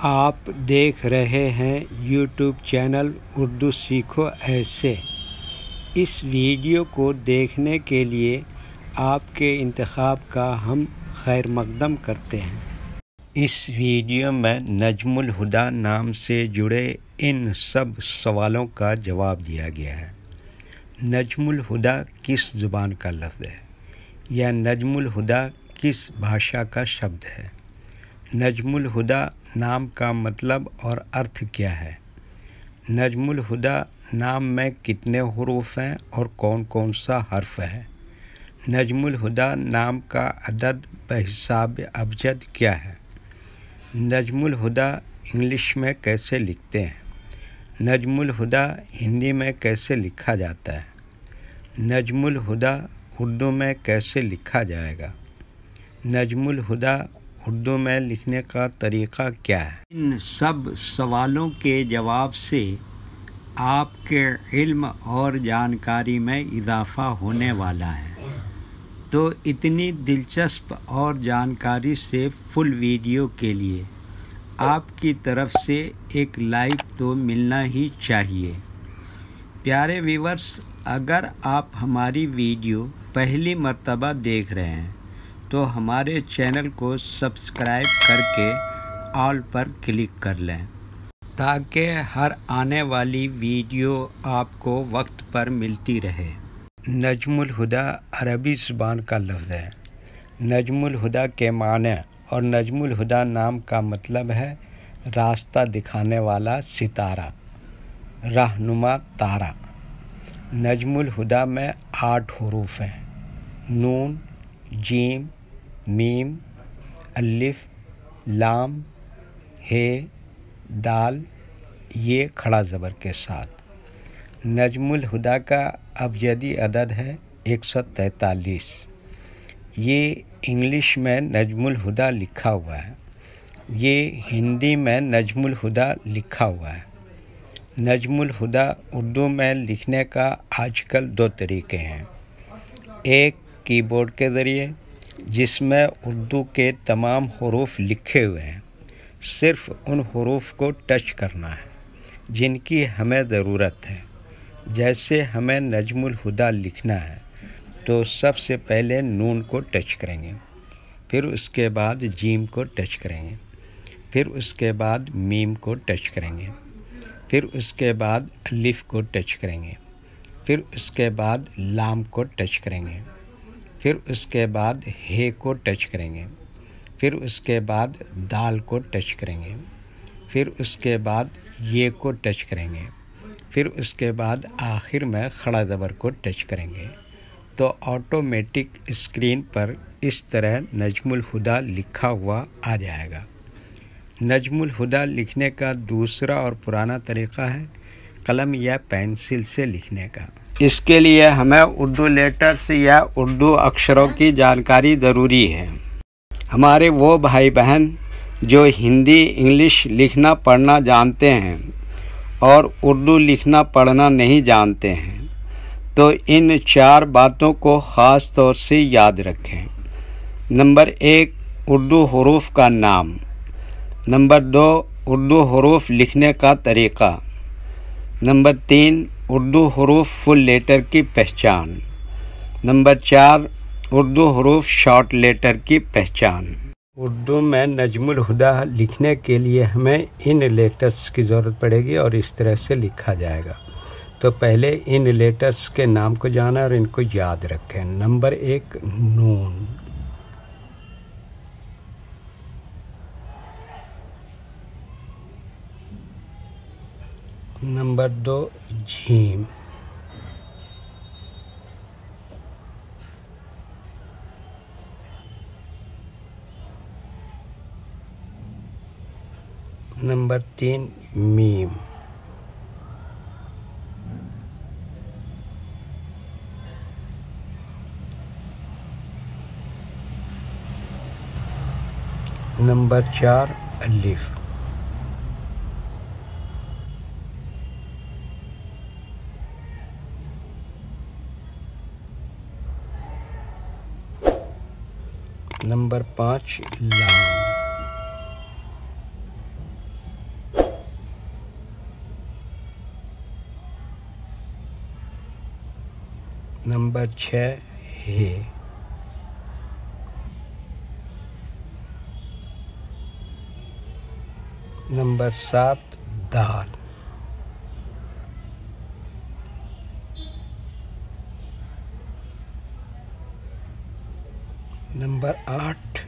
आप देख रहे हैं यूट्यूब चैनल उर्दू सीखो ऐसे। इस वीडियो को देखने के लिए आपके इंतखाब का हम खैर मकदम करते हैं। इस वीडियो में नजमुल हुदा नाम से जुड़े इन सब सवालों का जवाब दिया गया है। नजमुल हुदा किस ज़ुबान का लफ्ज़ है या नजमुल हुदा किस भाषा का शब्द है? नजमुल हुदा नाम का मतलब और अर्थ क्या है? नजमुल हुदा नाम में कितने हुरूफ हैं और कौन कौन सा हर्फ है? नजमुल हुदा नाम का अदद बहिसाब अबजद क्या है? नजमुल हुदा इंग्लिश में कैसे लिखते हैं? नजमुल हुदा हिंदी में कैसे लिखा जाता है? नजमुल हुदा उर्दू में कैसे लिखा जाएगा? नजमुल हुदा उर्दू में लिखने का तरीक़ा क्या है? इन सब सवालों के जवाब से आपके इल्म और जानकारी में इजाफ़ा होने वाला है। तो इतनी दिलचस्प और जानकारी से फुल वीडियो के लिए आपकी तरफ से एक लाइक तो मिलना ही चाहिए। प्यारे व्यूअर्स, अगर आप हमारी वीडियो पहली मर्तबा देख रहे हैं तो हमारे चैनल को सब्सक्राइब करके ऑल पर क्लिक कर लें ताकि हर आने वाली वीडियो आपको वक्त पर मिलती रहे। नजमुल हुदा अरबी ज़ुबान का लफ्ज़ है। नजमुल हुदा के माने और नजमुल हुदा नाम का मतलब है रास्ता दिखाने वाला सितारा, रहनुमा तारा। नजमुल हुदा में 8 हुरूफ हैं। नून, जीम, मीम, अलिफ, लाम, हे, दाल, ये खड़ा ज़बर के साथ। नजमुल हुदा का अबजदी अदद है 143। ये इंग्लिश में नजमुल हुदा लिखा हुआ है। ये हिंदी में नजमुल हुदा लिखा हुआ है। नजमुल हुदा उर्दू में लिखने का आजकल 2 तरीक़े हैं। एक कीबोर्ड के ज़रिए, जिसमें उर्दू के तमाम हुरूफ लिखे हुए हैं। सिर्फ़ उन हुरूफ को टच करना है जिनकी हमें ज़रूरत है। जैसे हमें नजमुल हुदा लिखना है तो सबसे पहले नून को टच करेंगे, फिर उसके बाद जीम को टच करेंगे, फिर उसके बाद मीम को टच करेंगे, फिर उसके बाद अलिफ को टच करेंगे, फिर उसके बाद लाम को टच करेंगे, फिर उसके बाद हे को टच करेंगे, फिर उसके बाद दाल को टच करेंगे, फिर उसके बाद ये को टच करेंगे, फिर उसके बाद आखिर में खड़ा ज़बर को टच करेंगे। तो ऑटोमेटिक स्क्रीन पर इस तरह नजमुल हुदा लिखा हुआ आ जाएगा। नजमुल हुदा लिखने का दूसरा और पुराना तरीक़ा है कलम या पेंसिल से लिखने का। इसके लिए हमें उर्दू लेटर्स या उर्दू अक्षरों की जानकारी ज़रूरी है। हमारे वो भाई बहन जो हिंदी इंग्लिश लिखना पढ़ना जानते हैं और उर्दू लिखना पढ़ना नहीं जानते हैं, तो इन 4 बातों को ख़ास तौर से याद रखें। नंबर 1, उर्दू हुरूफ का नाम। नंबर 2, उर्दू हुरूफ लिखने का तरीक़ा। नंबर 3, उर्दू हुरूफ फुल लेटर की पहचान। नंबर 4, उर्दू हुरूफ शॉर्ट लेटर की पहचान। उर्दू में नजमुल हुदा लिखने के लिए हमें इन लेटर्स की ज़रूरत पड़ेगी और इस तरह से लिखा जाएगा। तो पहले इन लेटर्स के नाम को जाना और इनको याद रखें। नंबर 1, नून। नंबर 2, जीम। नंबर 3, मीम। नंबर 4, अलिफ। नंबर 5, लाम। नंबर 6 हे। नंबर 7 दाल। नंबर 8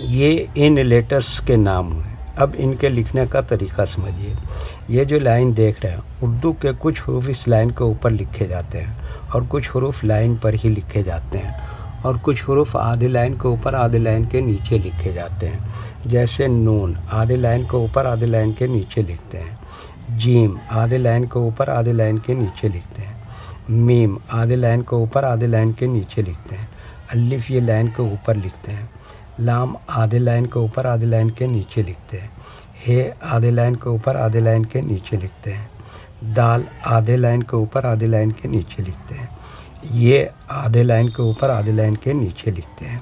ये इन लेटर्स के नाम हुए। अब इनके लिखने का तरीका समझिए। ये जो लाइन देख रहे हैं, उर्दू के कुछ हरूफ इस लाइन के ऊपर लिखे जाते हैं और कुछ हरूफ लाइन पर ही लिखे जाते हैं और कुछ हरूफ आधे लाइन के ऊपर आधे लाइन के नीचे लिखे जाते हैं। जैसे नून आधे लाइन के ऊपर आधे लाइन के नीचे लिखते हैं। जीम आधे लाइन के ऊपर आधे लाइन के नीचे लिखते हैं। मीम आधे लाइन के ऊपर आधे लाइन के नीचे लिखते हैं। अलिफ ये लाइन के ऊपर लिखते हैं। लाम आधे लाइन के ऊपर आधे लाइन के नीचे लिखते हैं। हे आधे लाइन के ऊपर आधे लाइन के नीचे लिखते हैं। दाल आधे लाइन के ऊपर आधे लाइन के नीचे लिखते हैं। ये आधे लाइन के ऊपर आधे लाइन के नीचे लिखते हैं।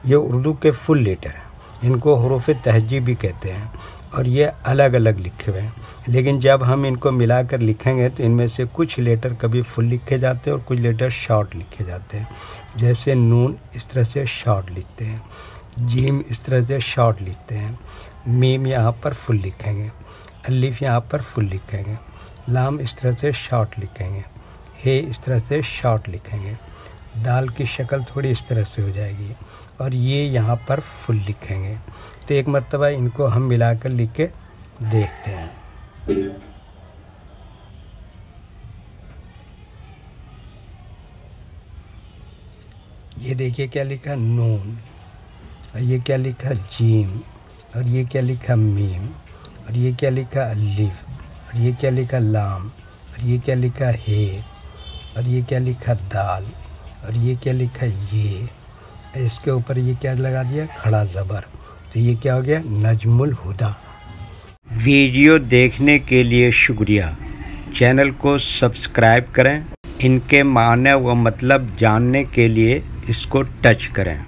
ये उर्दू के फुल लेटर हैं, इनको हरूफ तहजीब भी कहते हैं और ये अलग अलग लिखे हुए हैं। लेकिन जब हम इनको मिलाकर लिखेंगे तो इनमें से कुछ लेटर कभी फुल लिखे जाते हैं और कुछ लेटर शॉर्ट लिखे जाते हैं। जैसे नून इस तरह से शॉर्ट लिखते हैं। जीम इस तरह से शॉर्ट लिखते हैं। मीम यहाँ पर फुल लिखेंगे। अलिफ यहाँ पर फुल लिखेंगे। लाम इस तरह से शॉर्ट लिखेंगे। हे इस तरह से शॉर्ट लिखेंगे। दाल की शक्ल थोड़ी इस तरह से हो जाएगी और ये यहाँ पर फुल लिखेंगे। तो एक मर्तबा इनको हम मिलाकर लिख के देखते हैं। ये देखिए क्या लिखा नून, और ये क्या लिखा जीम, और ये क्या लिखा मीम, और ये क्या लिखा अलिफ, और ये क्या लिखा लाम, और ये क्या लिखा हे, और ये क्या लिखा दाल, और ये क्या लिखा ये। इसके ऊपर ये क्या लगा दिया खड़ा ज़बर। तो ये क्या हो गया नजमुल हुदा। वीडियो देखने के लिए शुक्रिया। चैनल को सब्सक्राइब करें। इनके माने व मतलब जानने के लिए इसको टच करें।